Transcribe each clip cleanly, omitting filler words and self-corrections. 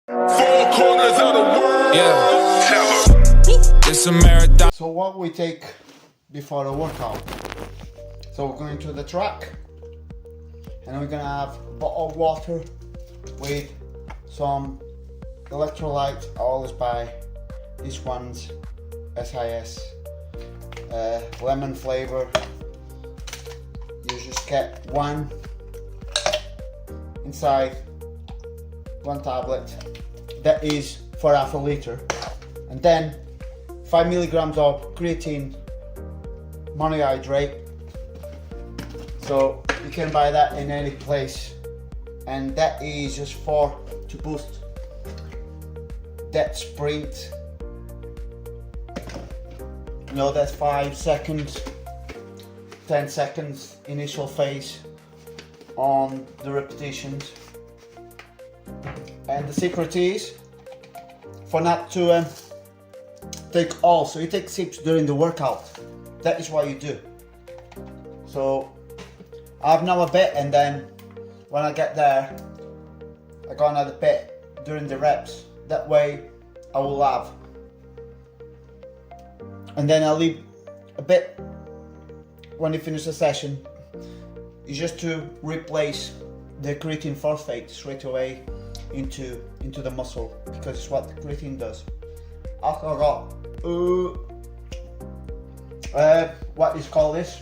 Four corners of the world. Yeah. It's a marathon. So what we take before the workout? So we're going to the track and we're gonna have a bottle of water with some electrolytes. I always buy these ones, SIS, lemon flavor. You just get one inside, one tablet. That is for half a liter, and then 5 milligrams of creatine monohydrate. So you can buy that in any place, and that is just to boost that sprint. You know, that's 5 seconds, 10 seconds initial phase on the repetitions. And the secret is for not to take all. So you take sips during the workout. That is what you do. So I have now a bit, and then when I get there, I got another bit during the reps. That way I will have, and then I'll leave a bit when you finish the session. It's just to replace the creatine phosphate straight away into the muscle, because it's what the creatine does. I got what is called this?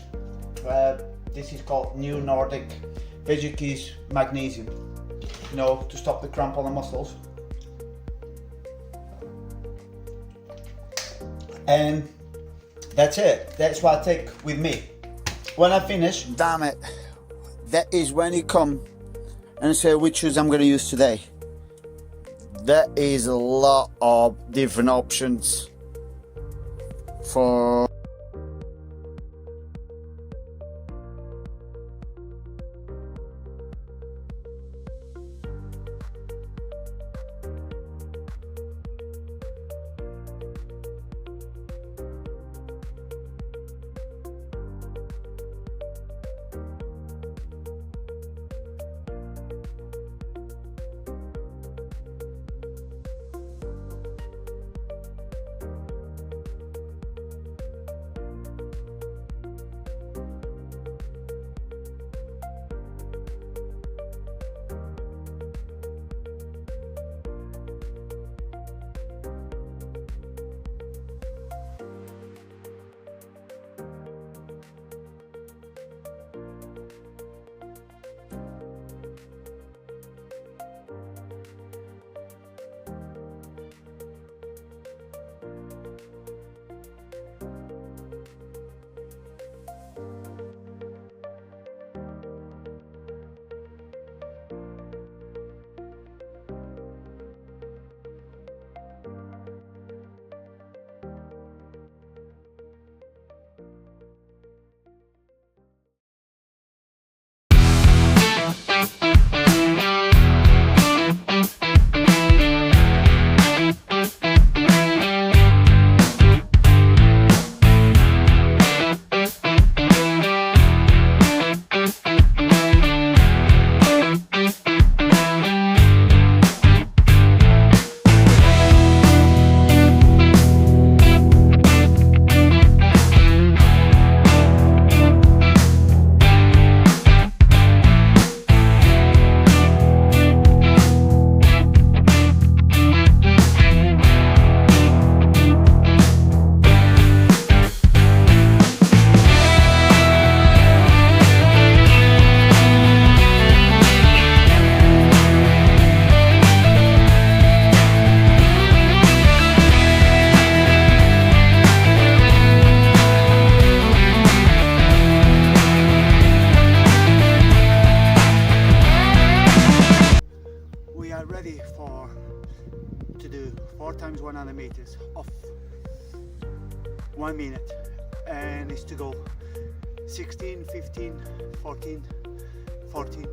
This is called New Nordic Veggies Magnesium. You know, to stop the cramp on the muscles. And that's it. That's what I take with me. When I finish, damn it, that is when you come and say which shoes I'm going to use today. There is a lot of different options for to do 4 times 100 meters of 1 minute, and it's to go 16, 15, 14, 14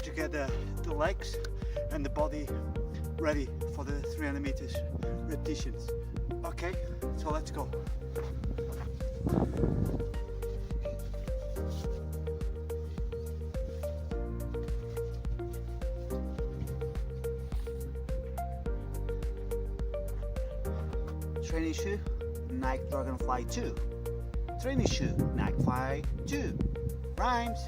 to get the legs and the body ready for the 300 meters repetitions. Okay, so let's go. training shoe, Nike Dragonfly 2. Training shoe, Nike Fly 2. Rhymes.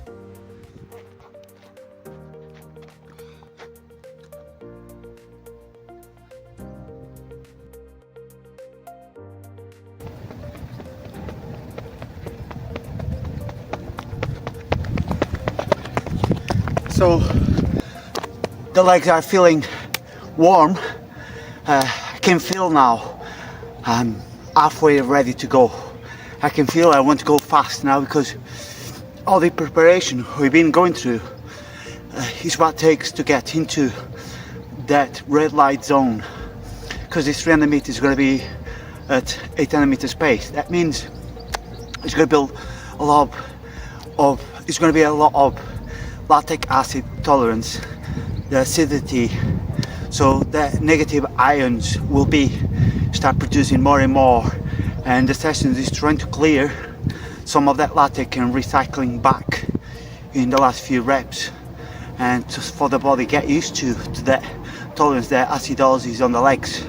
So the legs are feeling warm. I can feel now I'm halfway ready to go. I can feel I want to go fast now because all the preparation we've been going through is what it takes to get into that red light zone, because this 300 meters is going to be at 800 meters pace. That means it's going to build a lot of it's going to be a lot of lactic acid tolerance, the acidity, so the negative ions will start producing more and more, and the session is trying to clear some of that lactic and recycling back in the last few reps, and just for the body get used to that tolerance, the acidosis on the legs.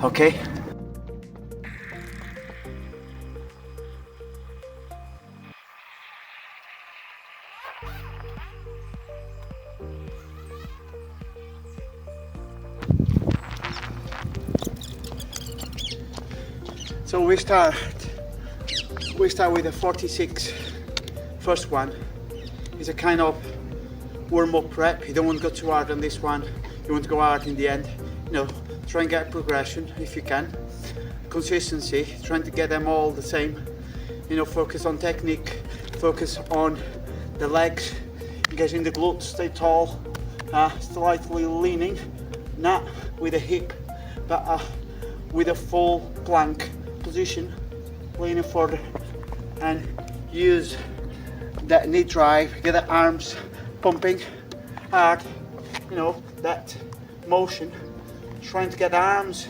Okay. So we start with a 46 first one. It's a kind of warm-up prep. You don't want to go too hard on this one. You want to go hard in the end. You know, try and get progression if you can. Consistency, trying to get them all the same. You know, focus on technique, focus on the legs, engaging the glutes, stay tall, slightly leaning, not with a hip, but with a full plank position, leaning forward, and use that knee drive, get the arms pumping hard, you know, that motion, trying to get the arms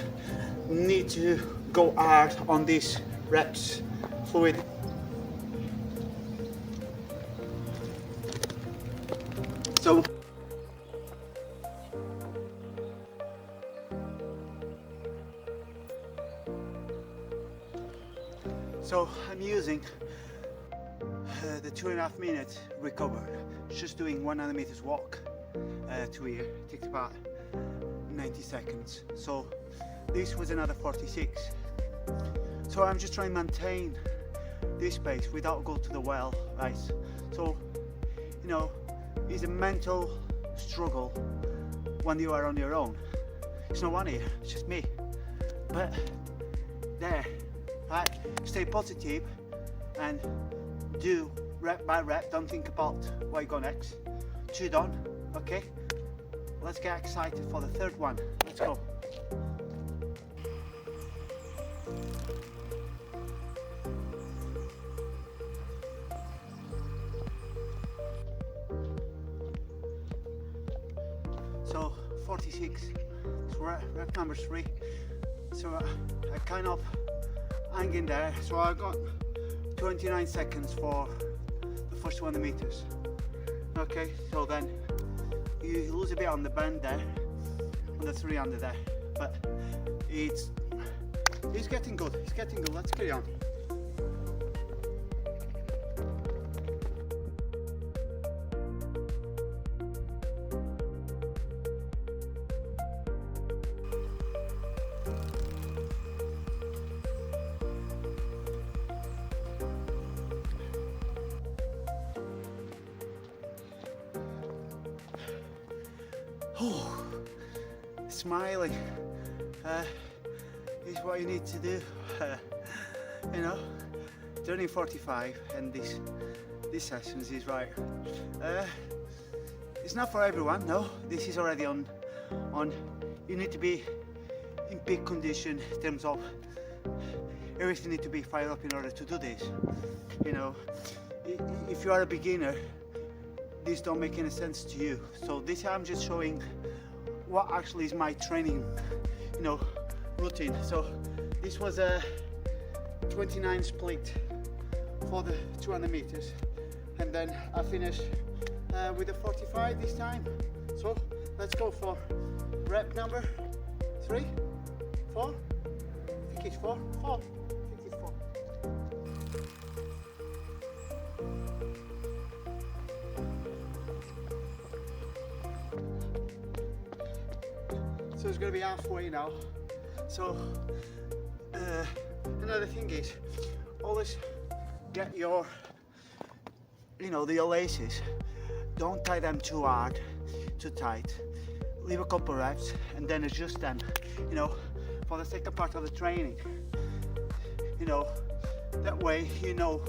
need to go hard on these reps, fluid. So I'm using the 2.5 minutes recover, just doing 100 meters walk to here. It takes about 90 seconds. So this was another 46. So I'm just trying to maintain this pace without go to the well, right? So, you know, it's a mental struggle when you are on your own. It's not one here, it's just me. But there, right? Stay positive and do rep by rep. Don't think about what you go next. 2 done, okay? Let's get excited for the third one. Let's go. So 46, so rep number 3. So I kind of hang in there. So I got 29 seconds for the first 100 meters. Okay, so then you lose a bit on the bend there, on the 300 there, but it's getting good. It's getting good. Let's carry on. Oh, smiling is what you need to do. You know, turning 45 and this sessions is right. It's not for everyone. No, this is already on. You need to be in peak condition in terms of everything need to be fired up in order to do this. You know, if you are a beginner, this don't make any sense to you. So this I'm just showing what actually is my training, you know, routine. So this was a 29 split for the 200 meters, and then I finished with a 45 this time. So let's go for rep number 3, 4, think it's 4. 4. I think it's 4. So it's going to be halfway now. So another thing is, always get your, the laces. Don't tie them too hard, too tight. Leave a couple reps and then adjust them, for the second part of the training. That way you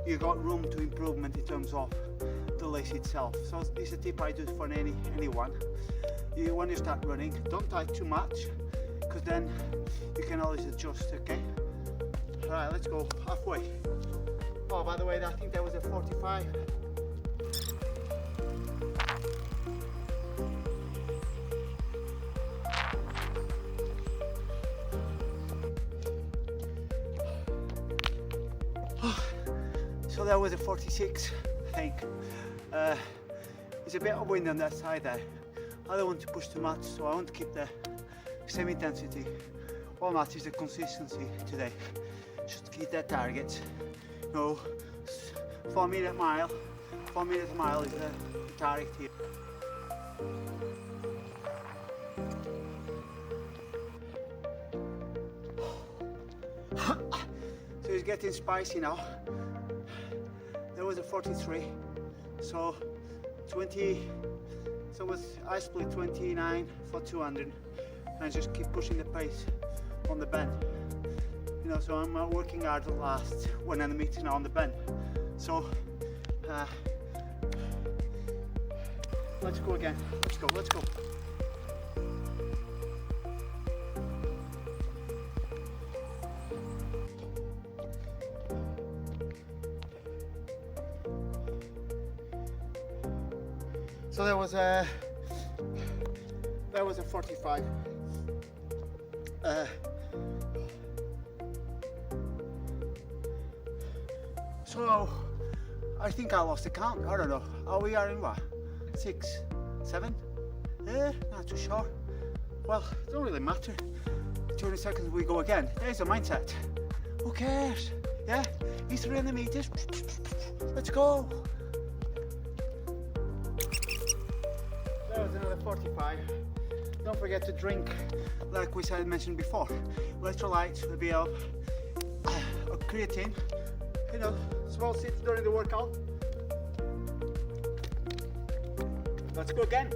you got room to improvement in terms of the lace itself. So this is a tip I do for anyone. When you start running, don't tie too much, because then you can always adjust, okay? Alright, let's go halfway. Oh, by the way, I think that was a 45. So that was a 46, I think. There's a bit of wind on that side there. I don't want to push too much, so I want to keep the same intensity. What matters is the consistency today. Just keep that target. 4 minute mile. 4 minutes a mile is the target here. So it's getting spicy now. There was a 43. So 20. So I split 29 for 200, and I just keep pushing the pace on the bend. So I'm working hard the last 100 meters now on the bend. So let's go again. Let's go. So that was a 45. So I think I lost the count. I don't know. We are in what? 6, 7? Not too sure. Well, it don't really matter. 20 seconds we go again. There's a mindset. Who cares? Yeah, it's 300 meters. Let's go. That was another 45. Don't forget to drink, like we mentioned before. Electrolytes will be a creatine. Small sips during the workout. Let's go again.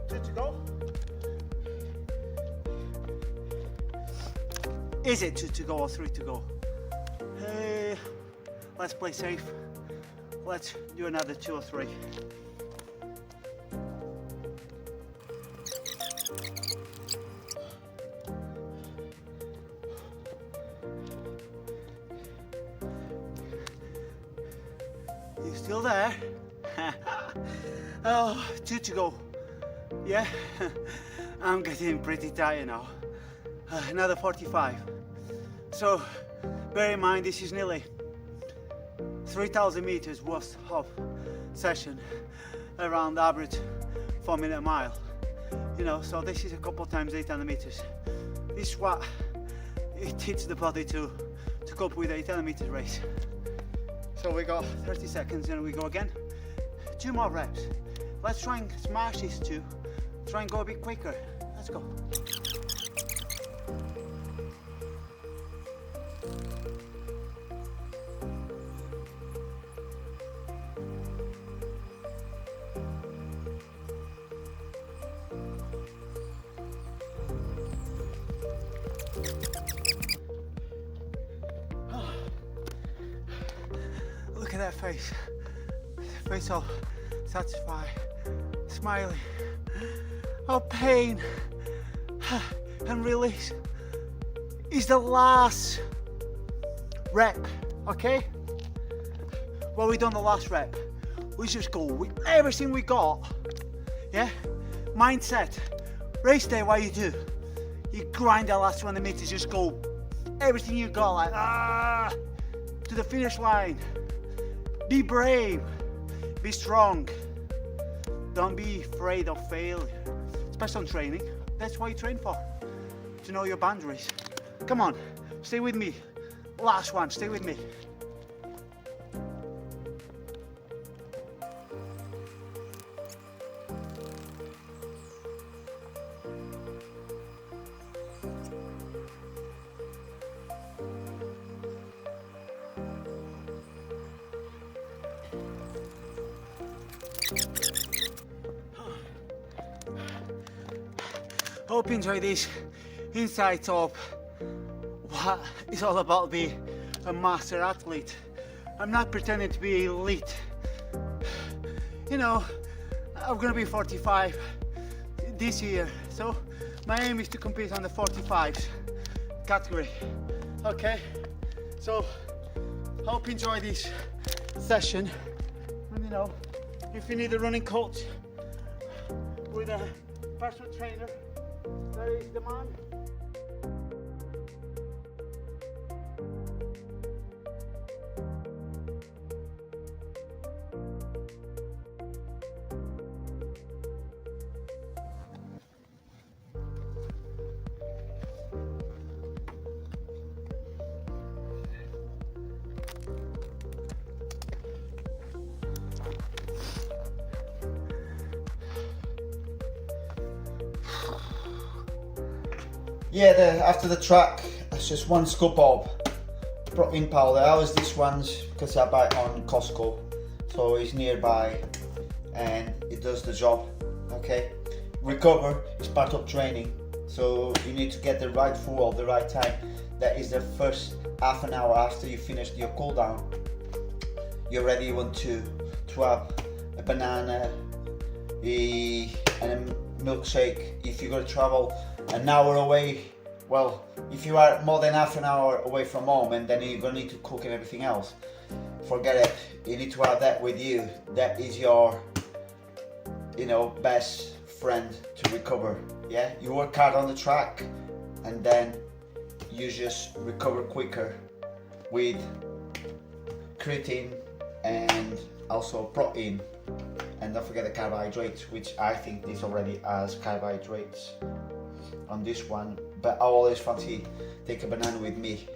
2 to go. Is it 2 to go or 3 to go? Let's play safe. Let's do another 2 or 3. You still there? Oh, 2 to go. Yeah, I'm getting pretty tired now. Another 45. So bear in mind, this is nearly 3,000 meters worth of session, around average 4 minute mile. So this is a couple times 800 meters. This is what it teaches the body to cope with the 800 meter race. So we got 30 seconds and we go again. 2 more reps. Let's try and smash these 2. Try and go a bit quicker. Let's go. Look at that face. Face of satisfied, smiling. Oh, pain and release is the last rep, okay? Well, we done the last rep. We just go with everything we got, yeah? Mindset. Race day, what you do? You grind the last 20 meters, just go everything you got, like to the finish line. Be brave, be strong. Don't be afraid of failure, especially on training. That's what you train for, to know your boundaries. Come on, stay with me. Last one, stay with me. Hope you enjoy these insights of what it's all about being a master athlete. I'm not pretending to be elite. You know, I'm gonna be 45 this year, so my aim is to compete on the 45s category. Okay, so hope you enjoy this session. And you know, if you need a running coach with a personal trainer, there is the man. Yeah, after the track, it's just one scoop of protein powder. I use these ones because I buy it on Costco, so it's nearby and it does the job. Okay, recover is part of training, so you need to get the right fuel at the right time. That is the first half an hour after you finish your cool down. You already want to have a banana and a milkshake. If you're going to travel an hour away, well, if you are more than half an hour away from home and then you're going to need to cook and everything else, forget it. You need to have that with you. That is your, you know, best friend to recover. Yeah, you work hard on the track and then you just recover quicker with creatine and also protein. And don't forget the carbohydrates, which I think this already has carbohydrates on this one, but I always fancy take a banana with me